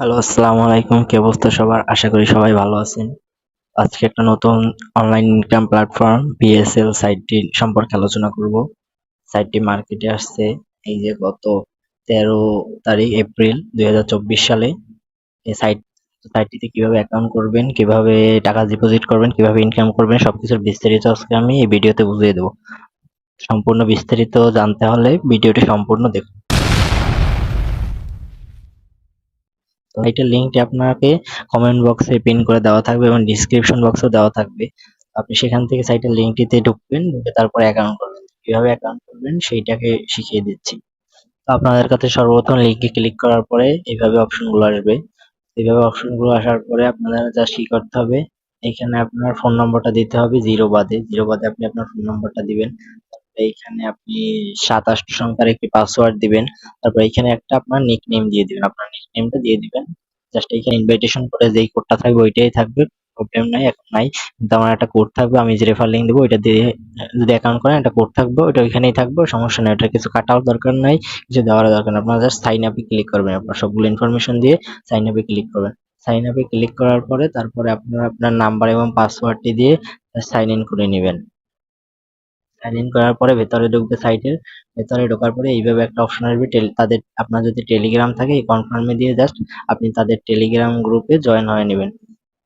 Hello, আসসালামু আলাইকুম। কি অবস্থা সবার? আশা করি সবাই ভালো আছেন। আজকে একটা নতুন অনলাইন ইনকাম প্ল্যাটফর্ম বিএসএল সাইটটি সম্পর্কে আলোচনা করব। সাইটটি মার্কেটে আসছে এই যে গত 13 তারিখ এপ্রিল 2024 সালে। এই সাইটটিতে কিভাবে অ্যাকাউন্ট করবেন, কিভাবে টাকা ডিপোজিট করবেন, কিভাবে ইনকাম করবেন সবকিছুর বিস্তারিত আজকে আমি এই ভিডিওতে বুঝিয়ে দেবো। সম্পূর্ণ বিস্তারিত জানতে হলে ভিডিওটি সম্পূর্ণ দেখুন। তো এইটার লিঙ্কটি আপনাকে কমেন্ট বক্সে পিন করে দেওয়া থাকবে এবং ডিসক্রিপশন বক্সেও দেওয়া থাকবে। আপনি সেখান থেকে সাইটের লিঙ্কটিতে ঢুকবেন, ঢুকে তারপরে অ্যাকাউন্ট করবেন। কিভাবে অ্যাকাউন্ট করবেন সেইটাকে শিখিয়ে দিচ্ছি। তো আপনাদের কাছে সর্বপ্রথম লিঙ্কে ক্লিক করার পরে এইভাবে অপশনগুলো আসবে। এইভাবে অপশনগুলো আসার পরে আপনাদের জাস্ট কি করতে হবে, এখানে আপনার ফোন নম্বরটা দিতে হবে জিরো বাদে আপনি আপনার ফোন নম্বরটা দিবেন। এইখানে আপনি 7-8 সংখ্যার একটি পাসওয়ার্ড দিবেন। তারপর এখানে একটা আপনার নিকনেম দিয়ে দিবেন, আপনার নিকনেমটা দিয়ে দিবেন। জাস্ট এখানে ইনভাইটেশন কোডে যেই কোডটা থাকবে ওইটাই থাকবে, প্রবলেম নাই। এখন নাই, কিন্তু আমার একটা কোড থাকবে, আমি যে রেফার লিঙ্ক দেবো ওইটা দিয়ে যদি অ্যাকাউন্ট করেন একটা কোড থাকবে, ওইটা ওইখানেই থাকবে, সমস্যা নেই। ওটা কিছু কাটার দরকার নাই, কিছু দেওয়ার দরকার নেই। আপনারা জাস্ট সাইন আপে ক্লিক করবেন, আপনার সবগুলো ইনফরমেশন দিয়ে সাইন আপে ক্লিক করবেন। সাইন আপে ক্লিক করার পরে তারপরে আপনারা আপনার নাম্বার এবং পাসওয়ার্ডটি দিয়ে সাইন ইন করে নেবেন। সাইন ইন করার পরে ভেতরে ঢুকবে, সাইটের ভেতরে ঢোকার পরে এইভাবে একটা অপশন আসবে, তাদের আপনার যদি টেলিগ্রাম থাকে এই কনফার্মে দিয়ে জাস্ট আপনি তাদের টেলিগ্রাম গ্রুপে জয়েন হয়ে নেবেন।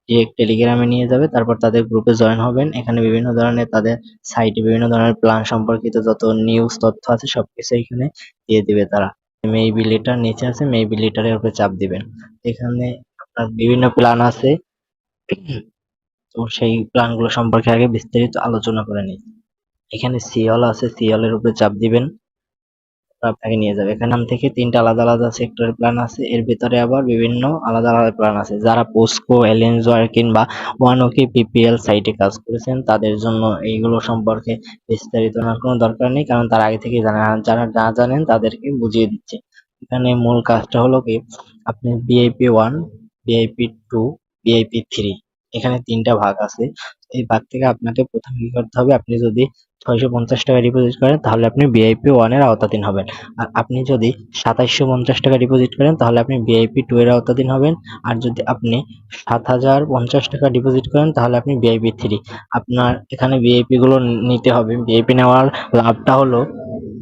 ডিরেক্ট টেলিগ্রামে নিয়ে যাবে, তারপর তাদের গ্রুপে জয়েন হবেন। এখানে বিভিন্ন ধরনের তাদের সাইটে বিভিন্ন ধরনের প্ল্যান সম্পর্কিত যত নিউজ তথ্য আছে সবকিছু এখানে দিয়ে দিবে তারা। মেইবি লেটার নিচে আছে, মেইবি লেটারের উপরে চাপ দিবেন। এখানে আপনার বিভিন্ন প্ল্যান আছে, তো সেই প্ল্যানগুলো সম্পর্কে আগে বিস্তারিত আলোচনা করে নিই। এখানে সিওল আছে, সিওলের উপরে চাপ দিবেন, আপনাকে নিয়ে যাবে। এখান থেকে 3টা আলাদা আলাদা সেক্টরের প্ল্যান আছে, এর ভিতরে আবার বিভিন্ন আলাদা আলাদা প্ল্যান আছে। যারা পোস্কো, এলেনজয়ার কিংবা ওয়ানোকি পিপিএল সাইটে কাজ করেছেন তাদের জন্য এইগুলো সম্পর্কে বিস্তারিত জানার কোনো দরকার নেই, কারণ তারা আগে থেকেই জানে। আর যারা না জানেন তাদেরকে বুঝিয়ে দিচ্ছে। এখানে মূল কাজটা হলো কি, আপনি ভিআইপি 1, ভিআইপি 2, ভিআইপি 3, এখানে 3টা ভাগ আছে। এই ভাগ থেকে আপনাকে প্রথমে কি করতে হবে, আপনি যদি 650 টাকা ডিপোজিট করেন তাহলে আপনি ভিআইপি 1 এর আওতাধীন হবেন। আর আপনি যদি 2750 টাকা ডিপোজিট করেন তাহলে আপনি ভিআইপি 2 এর আওতাধীন হবেন। আর যদি আপনি 7050 টাকা ডিপোজিট করেন তাহলে আপনি ভিআইপি 3। আপনার এখানে ভিআইপি গুলো নিতে হবে। ভিআইপি নেওয়ার লাভটা হলো,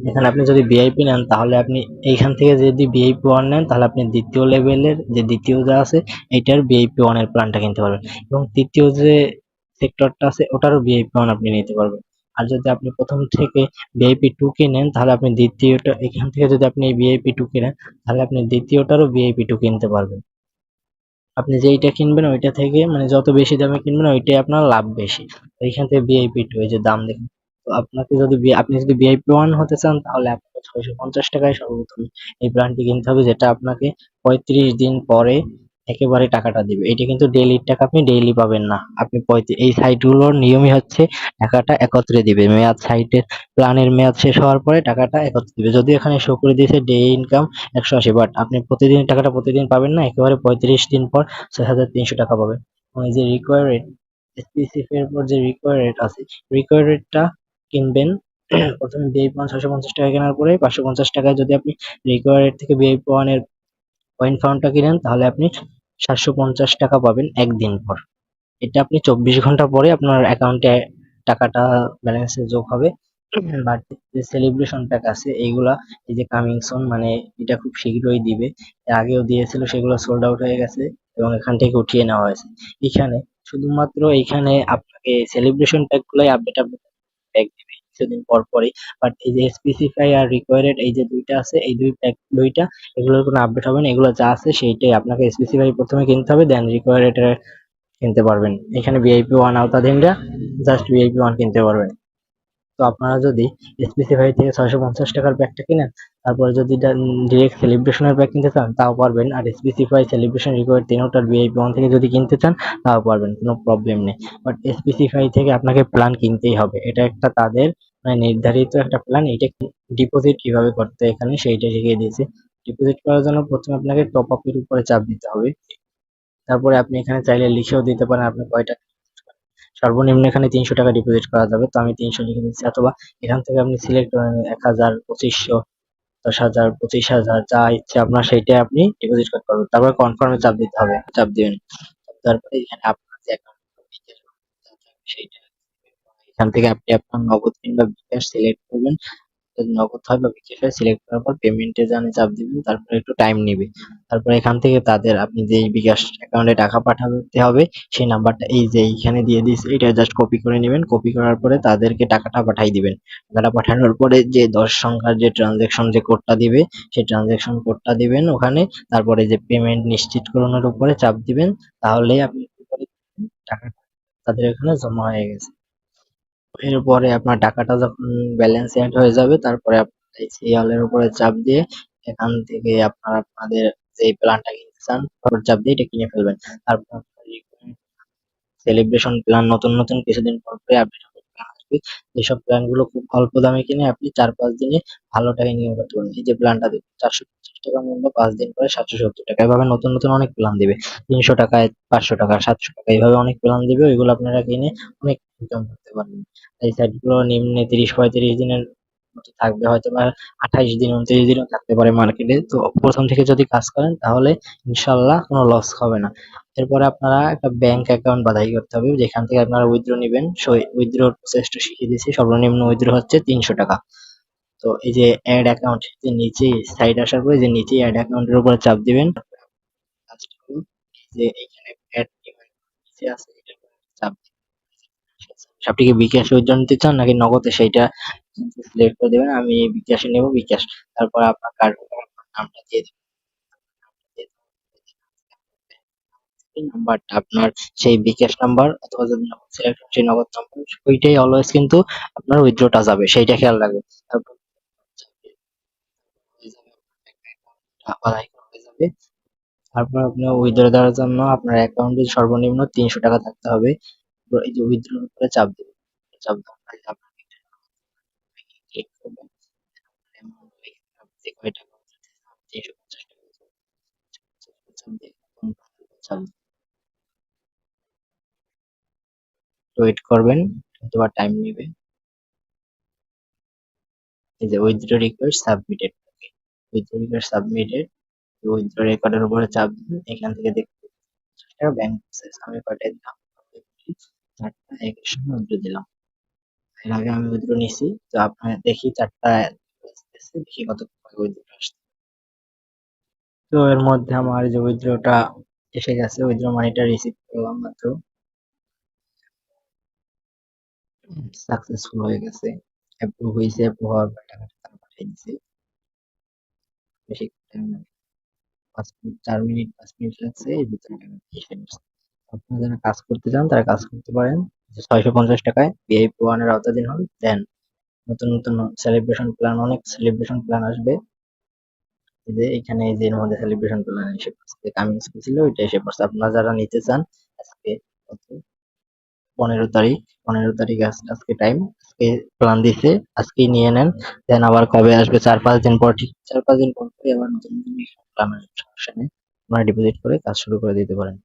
এখানে আপনি যদি ভিআইপি নেন তাহলে আপনি এইখান থেকে যদি ভিআইপি 1 নেন তাহলে আপনি দ্বিতীয় লেভেলের যে দ্বিতীয় যা আছে এটার ভিআইপি 1 এর প্ল্যানটা কিনতে পারবেন, এবং তৃতীয় যে সেক্টরটা আছে ওটারও ভিআইপি 1 আপনি নিতে পারবেন। আর যদি আপনি প্রথম থেকে ভিআইপি 2 কিনেন তাহলে আপনি দ্বিতীয়টা, এখান থেকে যদি আপনি ভিআইপি 2 কিনেন তাহলে আপনি দ্বিতীয়টারও ভিআইপি 2 কিনতে পারবেন। আপনি যেইটা কিনবেন ওইটা থেকে মানে যত বেশি দামে কিনবেন ওইটাই আপনার লাভ বেশি। তো এইখান থেকে ভিআইপি 2 এই যে দাম দেখুন। তো আপনাকে যদি আপনি যদি ভিআইপি 1 হতে চান তাহলে আপনাকে 650 টাকায় সর্বপ্রথম এই প্ল্যানটি কিনতে হবে, যেটা আপনাকে 35 দিন পরে একেবারে টাকাটা দিবে। এটা কিন্তু ডেইলি টাকা আপনি ডেইলি পাবেন না। আপনি এই সাইটগুলোর নিয়মই হচ্ছে টাকাটা একত্রে দিবে। মেয়াদ সাইটের প্ল্যানের মেয়াদ শেষ হওয়ার পরে টাকাটা একত্রে দিবে। যদিও এখানে শো করে দিয়েছে ডে ইনকাম 180, বাট আপনি প্রতিদিন টাকাটা প্রতিদিন পাবেন না, একেবারে 35 দিন পর 6300 টাকা পাবেন। এবং এই যে রিকোয়ার রেট, স্পেসিফাই এর পর যে রিকোয়ার রেট আছে, রিকোয়ার রেটটা কিনবেন প্রথমে ভিআইপি 1 650 টাকা কেনার পরে 550 টাকায় যদি আপনি রিকোয়ার রেট থেকে ভিআইপি 1 এর পয়েন্ট ফাউন্ডটা কিনেন তাহলে আপনি 750 টাকা পাবেন একদিন পর। এটা আপনি 24 ঘন্টা পরে আপনার অ্যাকাউন্টে টাকাটা ব্যালেন্সে যোগ হবে। বাট যে সেলিব্রেশন প্যাক আছে এইগুলা, এই যে কামিং সুন মানে এটা খুব শীঘ্রই দিবে। এর আগেও দিয়েছিল, সেগুলো সোল্ড আউট হয়ে গেছে এবং এখান থেকে উঠিয়ে নেওয়া হয়েছে। এখানে শুধুমাত্র এইখানে আপনাকে সেলিব্রেশন প্যাক গুলাই আপডেট আপডেট প্যাক দিবে কিছুদিন পর পরই। বাট এই যে স্পেসিফাই আর রিকোয়ারেড এই যে দুইটা আছে, এই দুইটা এগুলোর কোনো আপডেট হবে না। এগুলো যা আছে সেইটাই আপনাকে স্পেসিফাই প্রথমে কিনতে হবে, দেন রিকোয়ারেড কিনতে পারবেন। এখানে ভিআইপি 1 আওতাধীনরা জাস্ট ভিআইপি 1 কিনতে পারবেন। তো আপনারা যদি স্পেসিফাই থেকে 650 টাকার প্যাকটা কিনেন, তারপরে যদি ডিরেক্ট সেলিব্রেশনের প্যাক কিনতে চান তাও পারবেন। আর স্পেসিফাই, সেলিব্রেশন, রিকোয়ার্ড তিনোটার ভিআইপি 1 থেকে যদি কিনতে চান তাও পারবেন, কোনো প্রবলেম নেই। বাট স্পেসিফাই থেকে আপনাকে প্ল্যান কিনতেই হবে, এটা একটা তাদের মানে নির্ধারিত একটা প্ল্যান। এটা ডিপোজিট কিভাবে করতে এখানে সেইটা শিখিয়ে দিয়েছে। ডিপোজিট করার জন্য প্রথমে আপনাকে টপ আপের উপরে চাপ দিতে হবে। তারপরে আপনি এখানে চাইলে লিখেও দিতে পারেন আপনি কয়টা। সর্বনিম্ন এখানে 300 টাকা ডিপোজিট করা যাবে, তো আমি 300 লিখে দিচ্ছি। অথবা এখান থেকে আপনি সিলেক্ট করে নেবেন 1000, 2500, 10,000, 25,000 যা ইচ্ছে আপনার সেইটাই আপনি ডিপোজিট করতে পারবেন। তারপর কনফার্মে চাপ দিতে হবে, চাপ দিবেন। তারপরে এখানে আপনার যে অ্যাকাউন্ট সেইটা এখান থেকে আপনি আপনার নগদ কিংবা বিকাশ সিলেক্ট করবেন। যদি নগদ হয় বা বিকাশে সিলেক্ট করার পর পেমেন্টে জানে চাপ দিবেন, তারপরে একটু টাইম নিবে। তারপরে এখান থেকে তাদের আপনি যে বিকাশ অ্যাকাউন্টে টাকা পাঠাতে হবে সেই নাম্বারটা এই যে এইখানে দিয়ে দিয়েছে, এটা জাস্ট কপি করে নেবেন। কপি করার পরে তাদেরকে টাকাটা পাঠিয়ে দিবেন। টাকাটা পাঠানোর পরে যে 10 সংখ্যার যে ট্রানজেকশন যে কোডটা দিবে সেই ট্রানজেকশন কোডটা দিবেন ওখানে। তারপরে যে পেমেন্ট নিশ্চিতকরণের উপরে চাপ দিবেন, তাহলেই আপনি টাকাটা তাদের এখানে জমা হয়ে গেছে। এরপরে আপনার টাকাটা যখন ব্যালেন্স এড হয়ে যাবে, তারপরে আপনার এই সিরিয়াল এর উপরে চাপ দিয়ে এখান থেকে আপনারা আপনাদের যে প্ল্যানটা কিনতে চান তারপর চাপ দিয়ে এটা কিনে ফেলবেন। তারপর সেলিব্রেশন প্ল্যান নতুন নতুন কিছুদিন পর পরে আপডেট হবে, প্ল্যান আসবে। যেসব প্ল্যান গুলো খুব অল্প দামে কিনে আপনি 4-5 দিনে ভালো টাকা ইনকাম করতে পারবেন। এই যে প্ল্যানটা দিবে 450 টাকা মূল্য, 5 দিন পরে 770 টাকা। এভাবে নতুন নতুন অনেক প্ল্যান দিবে, 300 টাকায়, 500 টাকা, 700 টাকা, এইভাবে অনেক প্ল্যান দিবে। ওইগুলো আপনারা কিনে অনেক ইনকাম করতে পারবেন। এই সাইট গুলো নিম্নে 30-35 দিনের মতো থাকবে, হয়তো বা 28 দিন, 29 দিনও থাকতে পারে মার্কেটে। তো প্রথম থেকে যদি কাজ করেন তাহলে ইনশাল্লাহ কোনো লস হবে না। এরপরে আপনারা একটা ব্যাংক অ্যাকাউন্ট বাছাই করতে হবে যেখান থেকে আপনারা উইথড্র নিবেন। সেই উইথড্রর প্রসেসটা শিখিয়ে দিয়েছি। সর্বনিম্ন উইথড্র হচ্ছে 300 টাকা। তো এই যে অ্যাড অ্যাকাউন্ট, যে নিচে সাইড আসার পরে যে নিচে অ্যাড অ্যাকাউন্টের উপরে চাপ দিবেন। কাজটা হলো যে এইখানে অ্যাড নিচে আছে, এটার উপরে চাপ দিবেন। আপনি কি বিকাশে উইথড্র নিতে চান নাকি নগদে, সেইটা সিলেক্ট করে দেবেন। আমি বিকাশে নেব, বিকাশ। তারপর আপনার কার্ড নামটা দিয়ে দেবেন। এই নাম্বারটা আপনার সেই বিকাশ নাম্বার, অথবা যদি নগদ সিলেক্ট হয় সেই নগদ নাম্বার, ওইটাই অলওয়েজ কিন্তু আপনার উইথড্রটা যাবে, সেইটা খেয়াল রাখবেন। তারপর হয়ে যাবে, বাধাই করা হয়ে যাবে। তারপর আপনি উইথড্র দেওয়ার জন্য আপনার অ্যাকাউন্টে সর্বনিম্ন 300 টাকা থাকতে হবে। এরপর এই যে উইথড্রর উপরে চাপ দিবেন। চাপ দেওয়ার পরে আপনার ক্লিক করবেন। amount আপনি যে কয় টাকা উঠাতে চান, 350 টাকা চাপ দিয়ে চাপ ওয়েট করবেন, অথবা টাইম নেবে। এই যে withdraw request submitted, withdraw request submitted. Withdraw রেকর্ডের উপরে চাপ দিন। এখান থেকে দেখতে ব্যাংক প্রসেস আমি কয়টায় দিলাম, 4টা 1-এর সময় উইথড্র দিলাম। এর আগে আমি উইথড্র নিছি, তো আপনার দেখি 4টা দেখি কত উইথড্র আসছে। তো এর মধ্যে আমার যে উইথড্রটা এসে গেছে, উইথড্র মানিটা রিসিভ করলাম মাত্র, সাকসেসফুল হয়ে গেছে, অ্যাপ্রুভ হয়েছে। অ্যাপ্রুভ হওয়ার পর টাকাটা তারা পাঠিয়ে দিছে। বেশি টাইম না, 5 মিনিট, 4 মিনিট, 5 মিনিট লাগছে, এর ভিতরে টাকা এসে গেছে। আপনারা যারা কাজ করতে চান তারা কাজ করতে পারেন। 650 টাকায় ভিআইপি ওয়ানের আওতাধীন হন, দেন নতুন নতুন সেলিব্রেশন প্ল্যান, অনেক সেলিব্রেশন প্ল্যান আসবে। এই যে এখানে এই যে এর মধ্যে সেলিব্রেশন প্ল্যান এসে পড়ছে, কামিং ছিল ওইটা এসে পড়ছে। আপনারা যারা নিতে চান আজকে কত, 15 তারিখ, 15 তারিখ আজকে টাইম, আজকে প্ল্যান দিছে, আজকেই নিয়ে নেন। দেন আবার কবে আসবে, 4-5 দিন পর, ঠিক 4-5 দিন পর আবার নতুন নতুন প্ল্যান আসবে, সমস্যা নেই। আপনারা ডিপোজিট করে কাজ শুরু করে দিতে পারেন।